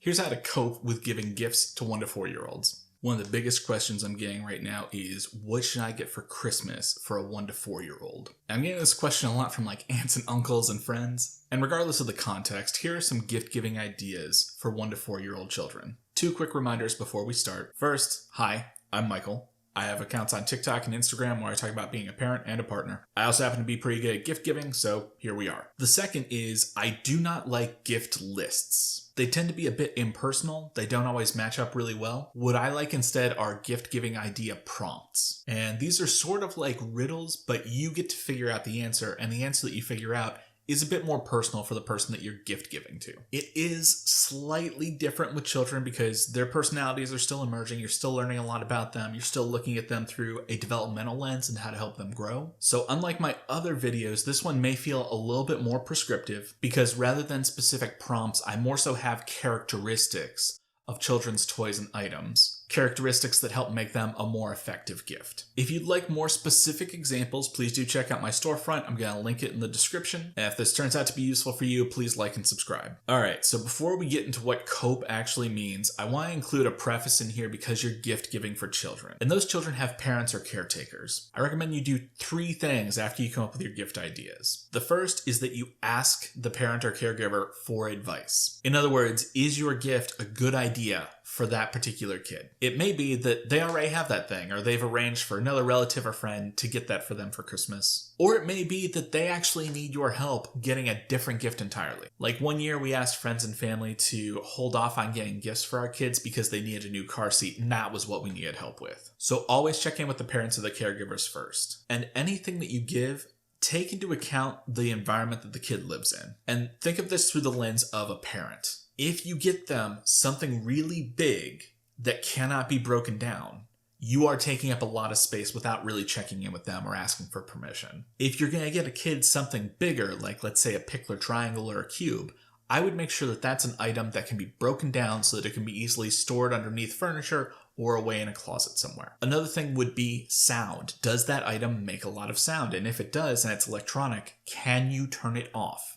Here's how to cope with giving gifts to 1 to 4 year olds. One of the biggest questions I'm getting right now is, what should I get for Christmas for a 1 to 4 year old? I'm getting this question a lot from aunts and uncles and friends. And regardless of the context, here are some gift giving ideas for 1 to 4 year old children. 2 quick reminders before we start. First, hi, I'm Michael. I have accounts on TikTok and Instagram where I talk about being a parent and a partner. I also happen to be pretty good at gift giving, so here we are. The second is, I do not like gift lists. They tend to be a bit impersonal. They don't always match up really well. What I like instead are gift giving idea prompts. And these are sort of like riddles, but you get to figure out the answer, and the answer that you figure out is a bit more personal for the person that you're gift giving to. It is slightly different with children because their personalities are still emerging. You're still learning a lot about them. You're still looking at them through a developmental lens and how to help them grow. So unlike my other videos, this one may feel a little bit more prescriptive because rather than specific prompts, I more so have characteristics of children's toys and items, characteristics that help make them a more effective gift. If you'd like more specific examples, please do check out my storefront. I'm going to link it in the description. And if this turns out to be useful for you, please like and subscribe. All right, so before we get into what cope actually means, I want to include a preface in here because you're gift giving for children. And those children have parents or caretakers. I recommend you do 3 things after you come up with your gift ideas. The first is that you ask the parent or caregiver for advice. In other words, is your gift a good idea for that particular kid? It may be that they already have that thing, or they've arranged for another relative or friend to get that for them for Christmas. Or it may be that they actually need your help getting a different gift entirely. Like one year we asked friends and family to hold off on getting gifts for our kids because they needed a new car seat, and that was what we needed help with. So always check in with the parents or the caregivers first. And anything that you give, take into account the environment that the kid lives in. And think of this through the lens of a parent. If you get them something really big that cannot be broken down, you are taking up a lot of space without really checking in with them or asking for permission. If you're going to get a kid something bigger, like let's say a pickler triangle or a cube, I would make sure that that's an item that can be broken down so that it can be easily stored underneath furniture or away in a closet somewhere. Another thing would be sound. Does that item make a lot of sound? And if it does and it's electronic, can you turn it off?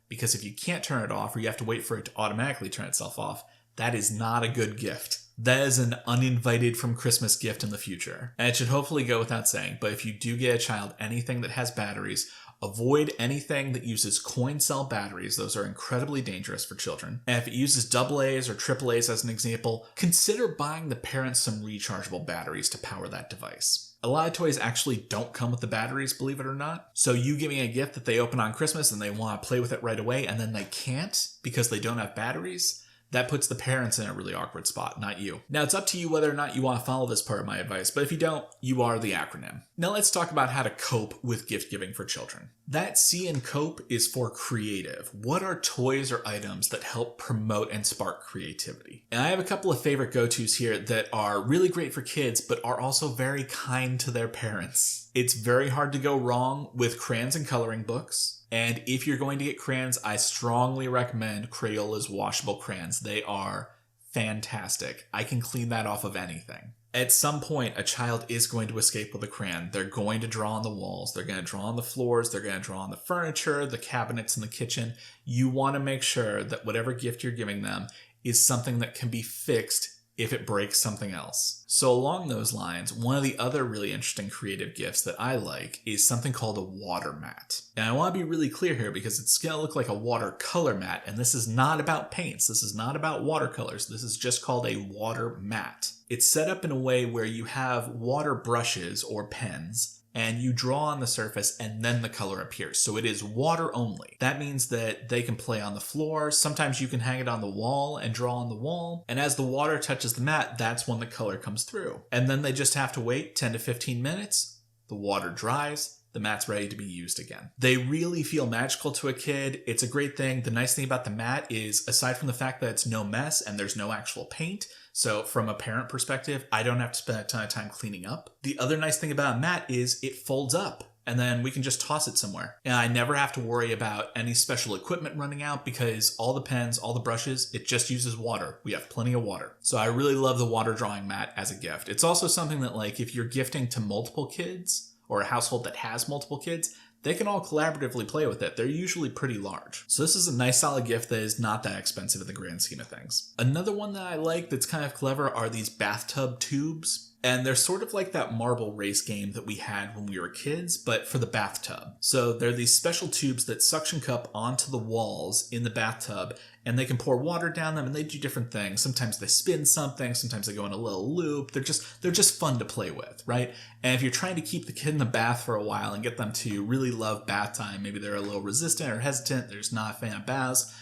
Because if you can't turn it off or you have to wait for it to automatically turn itself off, that is not a good gift. That is an uninvited from Christmas gift in the future. And it should hopefully go without saying, but if you do get a child anything that has batteries, avoid anything that uses coin cell batteries. Those are incredibly dangerous for children. And if it uses AA's or AAA's as an example, consider buying the parents some rechargeable batteries to power that device. A lot of toys actually don't come with the batteries, believe it or not. So you giving a gift that they open on Christmas and they want to play with it right away and then they can't because they don't have batteries, that puts the parents in a really awkward spot, not you. Now, it's up to you whether or not you want to follow this part of my advice, but if you don't, you are the acronym. Now let's talk about how to cope with gift giving for children. That C in cope is for creative. What are toys or items that help promote and spark creativity? And I have a couple of favorite go-tos here that are really great for kids, but are also very kind to their parents. It's very hard to go wrong with crayons and coloring books. And if you're going to get crayons, I strongly recommend Crayola's washable crayons. They are fantastic. I can clean that off of anything. At some point, a child is going to escape with a crayon. They're going to draw on the walls. They're going to draw on the floors. They're going to draw on the furniture, the cabinets in the kitchen. You want to make sure that whatever gift you're giving them is something that can be fixed if it breaks something else. So along those lines, one of the other really interesting creative gifts that I like is something called a water mat. And I want to be really clear here because it's going to look like a watercolor mat, and this is not about paints. This is not about watercolors. This is just called a water mat. It's set up in a way where you have water brushes or pens, and you draw on the surface and then the color appears. So it is water only. That means that they can play on the floor. Sometimes you can hang it on the wall and draw on the wall. And as the water touches the mat, that's when the color comes through. And then they just have to wait 10 to 15 minutes. The water dries. The mat's ready to be used again. They really feel magical to a kid. It's a great thing. The nice thing about the mat is, aside from the fact that it's no mess and there's no actual paint, so from a parent perspective, I don't have to spend a ton of time cleaning up. The other nice thing about a mat is it folds up and then we can just toss it somewhere. And I never have to worry about any special equipment running out because all the pens, all the brushes, it just uses water. We have plenty of water. So I really love the water drawing mat as a gift. It's also something that, like, if you're gifting to multiple kids or a household that has multiple kids, they can all collaboratively play with it. They're usually pretty large. So this is a nice solid gift that is not that expensive in the grand scheme of things. Another one that I like that's kind of clever are these bathtub tubes. And they're sort of like that marble race game that we had when we were kids, but for the bathtub. So they're these special tubes that suction cup onto the walls in the bathtub, and they can pour water down them, and they do different things. Sometimes they spin something, sometimes they go in a little loop. They're just fun to play with, right? And if you're trying to keep the kid in the bath for a while and get them to really love bath time, maybe they're a little resistant or hesitant, they're just not a fan of baths,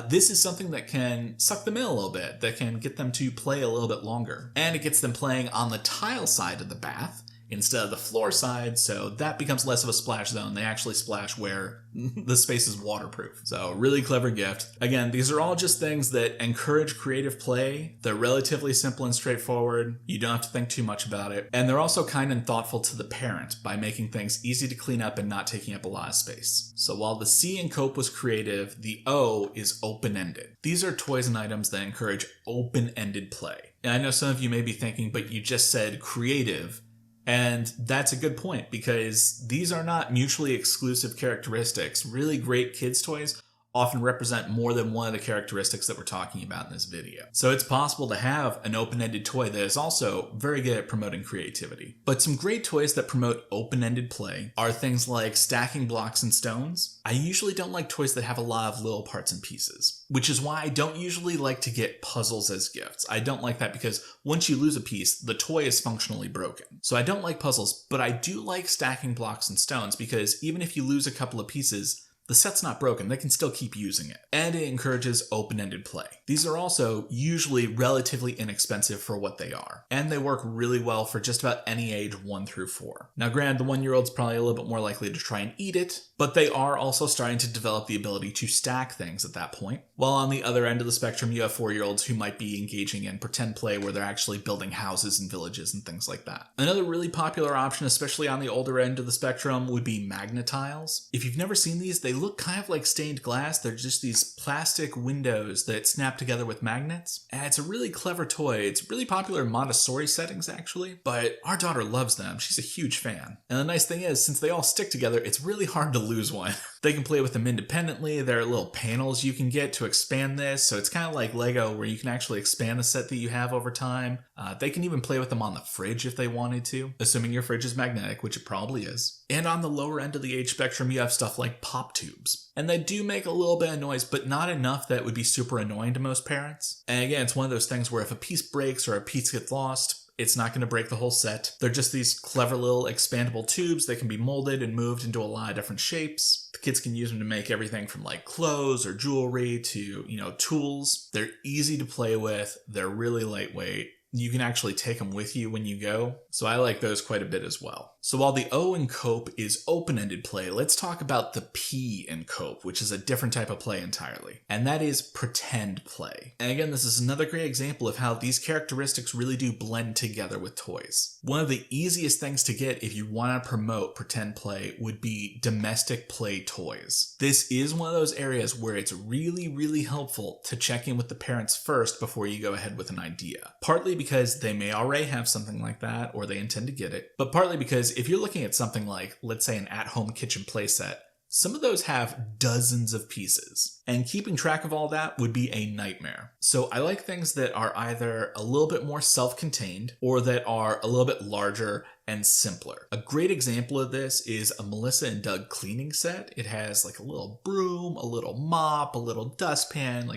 this is something that can suck them in a little bit, that can get them to play a little bit longer. And it gets them playing on the tile side of the bath instead of the floor side, so that becomes less of a splash zone. They actually splash where the space is waterproof. So really clever gift. Again, these are all just things that encourage creative play. They're relatively simple and straightforward. You don't have to think too much about it. And they're also kind and thoughtful to the parent by making things easy to clean up and not taking up a lot of space. So while the C in cope was creative, the O is open-ended. These are toys and items that encourage open-ended play. And I know some of you may be thinking, but you just said creative. And that's a good point, because these are not mutually exclusive characteristics. Really great kids' toys often represent more than one of the characteristics that we're talking about in this video. So it's possible to have an open-ended toy that is also very good at promoting creativity. But some great toys that promote open-ended play are things like stacking blocks and stones. I usually don't like toys that have a lot of little parts and pieces, which is why I don't usually like to get puzzles as gifts. I don't like that because once you lose a piece, the toy is functionally broken. So I don't like puzzles, but I do like stacking blocks and stones because even if you lose a couple of pieces, the set's not broken, they can still keep using it. And it encourages open-ended play. These are also usually relatively inexpensive for what they are. And they work really well for just about any age 1 through 4. Now granted, the 1-year-old's probably a little bit more likely to try and eat it, but they are also starting to develop the ability to stack things at that point. While on the other end of the spectrum, you have 4-year-olds who might be engaging in pretend play where they're actually building houses and villages and things like that. Another really popular option, especially on the older end of the spectrum, would be magnetiles. If you've never seen these, they look kind of like stained glass. They're just these plastic windows that snap together with magnets. And it's a really clever toy. It's really popular in Montessori settings, actually, but our daughter loves them. She's a huge fan. And the nice thing is, since they all stick together, it's really hard to lose one. They can play with them independently. There are little panels you can get to expand this, so it's kind of like Lego where you can actually expand the set that you have over time. They can even play with them on the fridge if they wanted to, assuming your fridge is magnetic, which it probably is. And on the lower end of the age spectrum, you have stuff like pop tubes. And they do make a little bit of noise, but not enough that would be super annoying to most parents. And again, it's one of those things where if a piece breaks or a piece gets lost, it's not going to break the whole set. They're just these clever little expandable tubes that can be molded and moved into a lot of different shapes. The kids can use them to make everything from like clothes or jewelry to, tools. They're easy to play with. They're really lightweight. You can actually take them with you when you go. So I like those quite a bit as well. So while the O in cope is open-ended play, let's talk about the P in cope, which is a different type of play entirely. And that is pretend play. And again, this is another great example of how these characteristics really do blend together with toys. One of the easiest things to get if you want to promote pretend play would be domestic play toys. This is one of those areas where it's really, really helpful to check in with the parents first before you go ahead with an idea. Partly because they may already have something like that or they intend to get it, but partly because if you're looking at something like, let's say, an at-home kitchen playset, some of those have dozens of pieces, and keeping track of all that would be a nightmare. So I like things that are either a little bit more self-contained or that are a little bit larger and simpler. A great example of this is a Melissa and Doug cleaning set. It has like a little broom, a little mop, a little dustpan.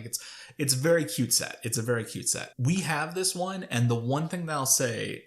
It's a very cute set. It's a very cute set. We have this one, and the one thing that I'll say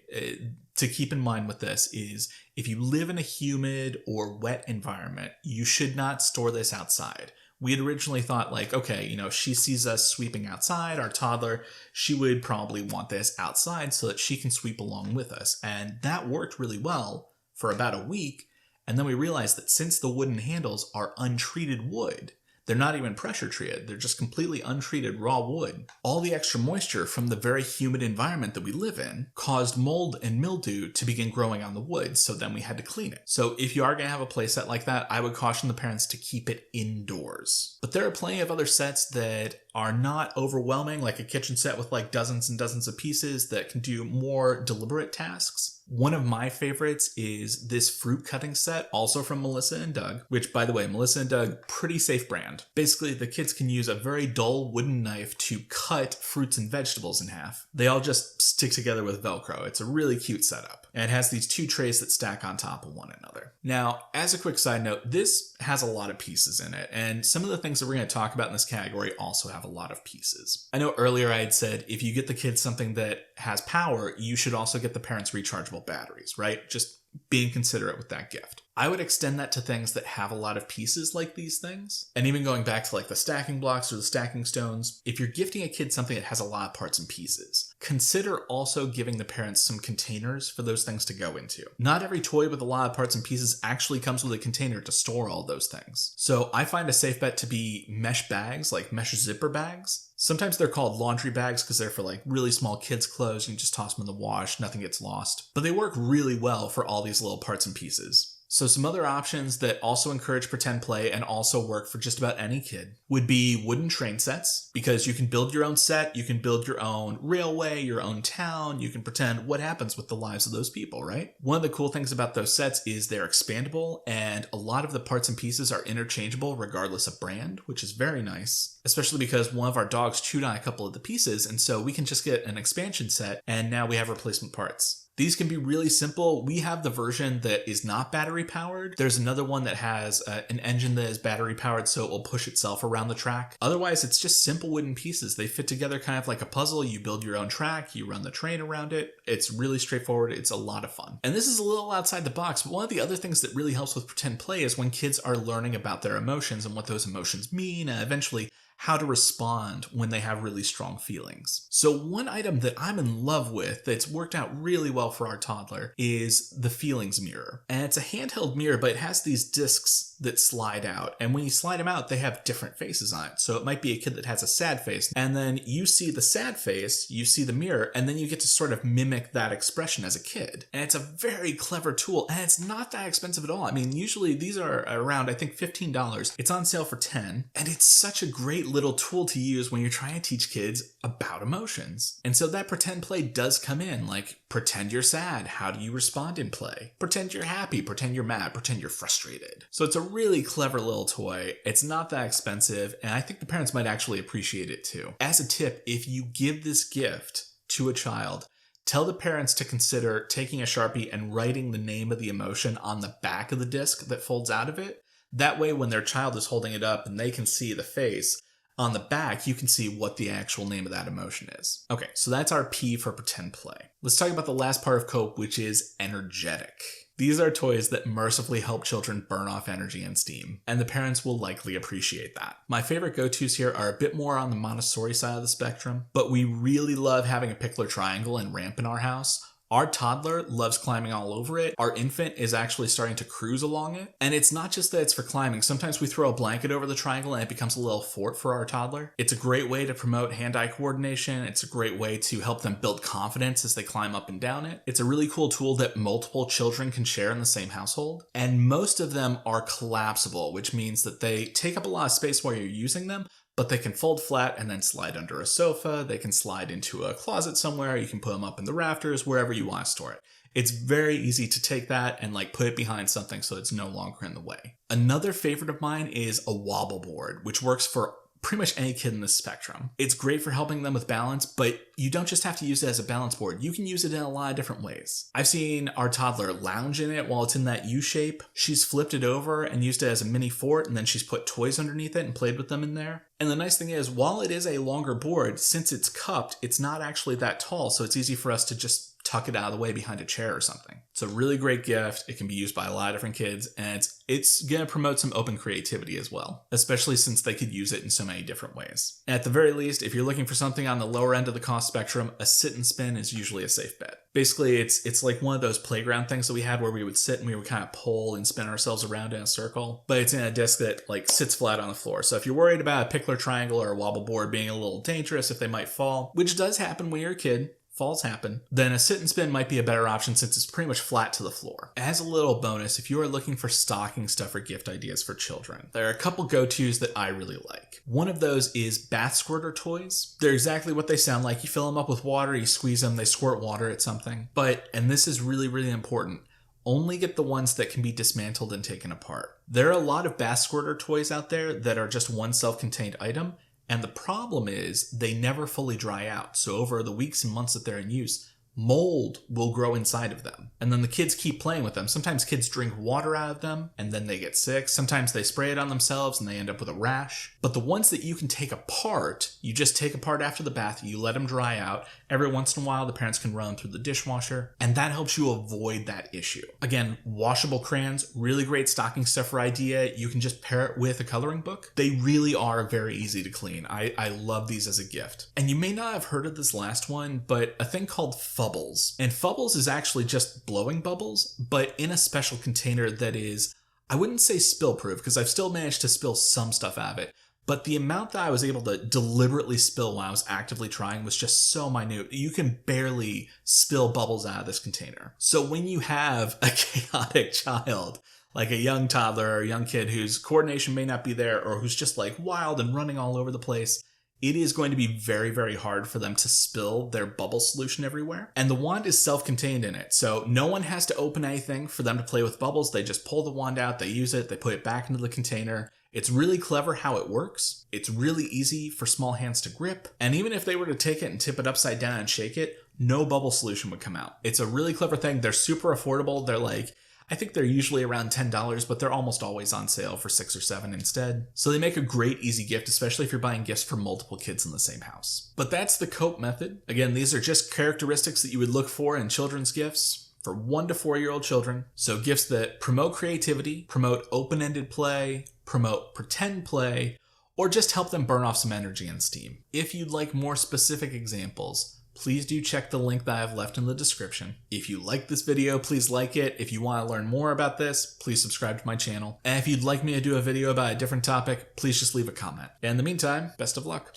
to keep in mind with this is if you live in a humid or wet environment, you should not store this outside. We had originally thought like, okay, she sees us sweeping outside, our toddler, she would probably want this outside so that she can sweep along with us. And that worked really well for about a week. And then we realized that since the wooden handles are untreated wood, they're not even pressure treated. They're just completely untreated raw wood. All the extra moisture from the very humid environment that we live in caused mold and mildew to begin growing on the wood, so then we had to clean it. So if you are going to have a play set like that, I would caution the parents to keep it indoors. But there are plenty of other sets that are not overwhelming, like a kitchen set with like dozens and dozens of pieces that can do more deliberate tasks. One of my favorites is this fruit cutting set, also from Melissa and Doug, which, by the way, Melissa and Doug, pretty safe brand. Basically, the kids can use a very dull wooden knife to cut fruits and vegetables in half. They all just stick together with Velcro. It's a really cute setup. And it has these 2 trays that stack on top of one another. Now, as a quick side note, this has a lot of pieces in it, and some of the things that we're going to talk about in this category also have a lot of pieces. I know earlier I had said if you get the kids something that has power, you should also get the parents rechargeable batteries, right? Just being considerate with that gift. I would extend that to things that have a lot of pieces like these things. And even going back to like the stacking blocks or the stacking stones, if you're gifting a kid something that has a lot of parts and pieces, consider also giving the parents some containers for those things to go into. Not every toy with a lot of parts and pieces actually comes with a container to store all those things. So I find a safe bet to be mesh bags, like mesh zipper bags. Sometimes they're called laundry bags because they're for like really small kids' clothes. You can just toss them in the wash, nothing gets lost. But they work really well for all these little parts and pieces. So some other options that also encourage pretend play and also work for just about any kid would be wooden train sets, because you can build your own set, you can build your own railway, your own town, you can pretend what happens with the lives of those people, right? One of the cool things about those sets is they're expandable, and a lot of the parts and pieces are interchangeable regardless of brand, which is very nice, especially because one of our dogs chewed on a couple of the pieces, and so we can just get an expansion set and now we have replacement parts. These can be really simple. We have the version that is not battery powered. There's another one that has an engine that is battery powered, so it will push itself around the track. Otherwise, it's just simple wooden pieces. They fit together kind of like a puzzle. You build your own track, you run the train around it. It's really straightforward. It's a lot of fun. And this is a little outside the box, but one of the other things that really helps with pretend play is when kids are learning about their emotions and what those emotions mean, and eventually how to respond when they have really strong feelings. So one item that I'm in love with that's worked out really well for our toddler is the feelings mirror. And it's a handheld mirror, but it has these discs that slide out. And when you slide them out, they have different faces on it. So it might be a kid that has a sad face, and then you see the sad face, you see the mirror, and then you get to sort of mimic that expression as a kid. And it's a very clever tool, and it's not that expensive at all. I mean, usually these are around, I think, $15. It's on sale for $10, and it's such a great little tool to use when you're trying to teach kids about emotions. And so that pretend play does come in, like pretend you're sad. How do you respond in play? Pretend you're happy, pretend you're mad, pretend you're frustrated. So it's a really clever little toy. It's not that expensive, and I think the parents might actually appreciate it too. As a tip, if you give this gift to a child, tell the parents to consider taking a Sharpie and writing the name of the emotion on the back of the disc that folds out of it. That way, when their child is holding it up and they can see the face, on the back, you can see what the actual name of that emotion is. Okay, so that's our P for pretend play. Let's talk about the last part of cope, which is energetic. These are toys that mercifully help children burn off energy and steam, and the parents will likely appreciate that. My favorite go-tos here are a bit more on the Montessori side of the spectrum, but we really love having a pickler triangle and ramp in our house. Our toddler loves climbing all over it. Our infant is actually starting to cruise along it. And it's not just that it's for climbing. Sometimes we throw a blanket over the triangle and it becomes a little fort for our toddler. It's a great way to promote hand-eye coordination. It's a great way to help them build confidence as they climb up and down it. It's a really cool tool that multiple children can share in the same household. And most of them are collapsible, which means that they take up a lot of space while you're using them, but they can fold flat and then slide under a sofa. They can slide into a closet somewhere. You can put them up in the rafters, wherever you want to store it. It's very easy to take that and like put it behind something so it's no longer in the way. Another favorite of mine is a wobble board, which works for pretty much any kid in this spectrum. It's great for helping them with balance, but you don't just have to use it as a balance board. You can use it in a lot of different ways. I've seen our toddler lounge in it while it's in that U shape. She's flipped it over and used it as a mini fort, and then she's put toys underneath it and played with them in there. And the nice thing is, while it is a longer board, since it's cupped, it's not actually that tall, so it's easy for us to just tuck it out of the way behind a chair or something. It's a really great gift. It can be used by a lot of different kids, and it's going to promote some open creativity as well, especially since they could use it in so many different ways. At the very least, if you're looking for something on the lower end of the cost spectrum, a sit and spin is usually a safe bet. Basically, it's like one of those playground things that we had where we would sit and we would kind of pull and spin ourselves around in a circle, but it's in a disc that like sits flat on the floor. So if you're worried about a pickler triangle or a wobble board being a little dangerous if they might fall, which does happen when you're a kid, falls happen, then a sit and spin might be a better option since it's pretty much flat to the floor. As a little bonus, if you are looking for stocking stuff or gift ideas for children, there are a couple go-tos that I really like. One of those is bath squirter toys. They're exactly what they sound like. You fill them up with water, you squeeze them, they squirt water at something. But, and this is really, really important, only get the ones that can be dismantled and taken apart. There are a lot of bath squirter toys out there that are just one self-contained item, and the problem is they never fully dry out. So over the weeks and months that they're in use, mold will grow inside of them. And then the kids keep playing with them. Sometimes kids drink water out of them and then they get sick. Sometimes they spray it on themselves and they end up with a rash. But the ones that you can take apart, you just take apart after the bath, you let them dry out. Every once in a while, the parents can run them through the dishwasher, and that helps you avoid that issue. Again, washable crayons, really great stocking stuffer idea. You can just pair it with a coloring book. They really are very easy to clean. I love these as a gift. And you may not have heard of this last one, but a thing called Fubbles. And Fubbles is actually just blowing bubbles, but in a special container that is, I wouldn't say spill proof, because I've still managed to spill some stuff out of it. But the amount that I was able to deliberately spill while I was actively trying was just so minute. You can barely spill bubbles out of this container. So when you have a chaotic child, like a young toddler or a young kid whose coordination may not be there or who's just like wild and running all over the place, it is going to be very, very hard for them to spill their bubble solution everywhere. And the wand is self-contained in it, so no one has to open anything for them to play with bubbles. They just pull the wand out, they use it, they put it back into the container. It's really clever how it works. It's really easy for small hands to grip. And even if they were to take it and tip it upside down and shake it, no bubble solution would come out. It's a really clever thing. They're super affordable. They're like, I think they're usually around $10, but they're almost always on sale for $6 or $7 instead. So they make a great easy gift, especially if you're buying gifts for multiple kids in the same house. But that's the cope method. Again, these are just characteristics that you would look for in children's gifts for 1 to 4-year-old children. So gifts that promote creativity, promote open-ended play, promote pretend play, or just help them burn off some energy and steam. If you'd like more specific examples, please do check the link that I've left in the description. If you like this video, please like it. If you want to learn more about this, please subscribe to my channel. And if you'd like me to do a video about a different topic, please just leave a comment. And in the meantime, best of luck.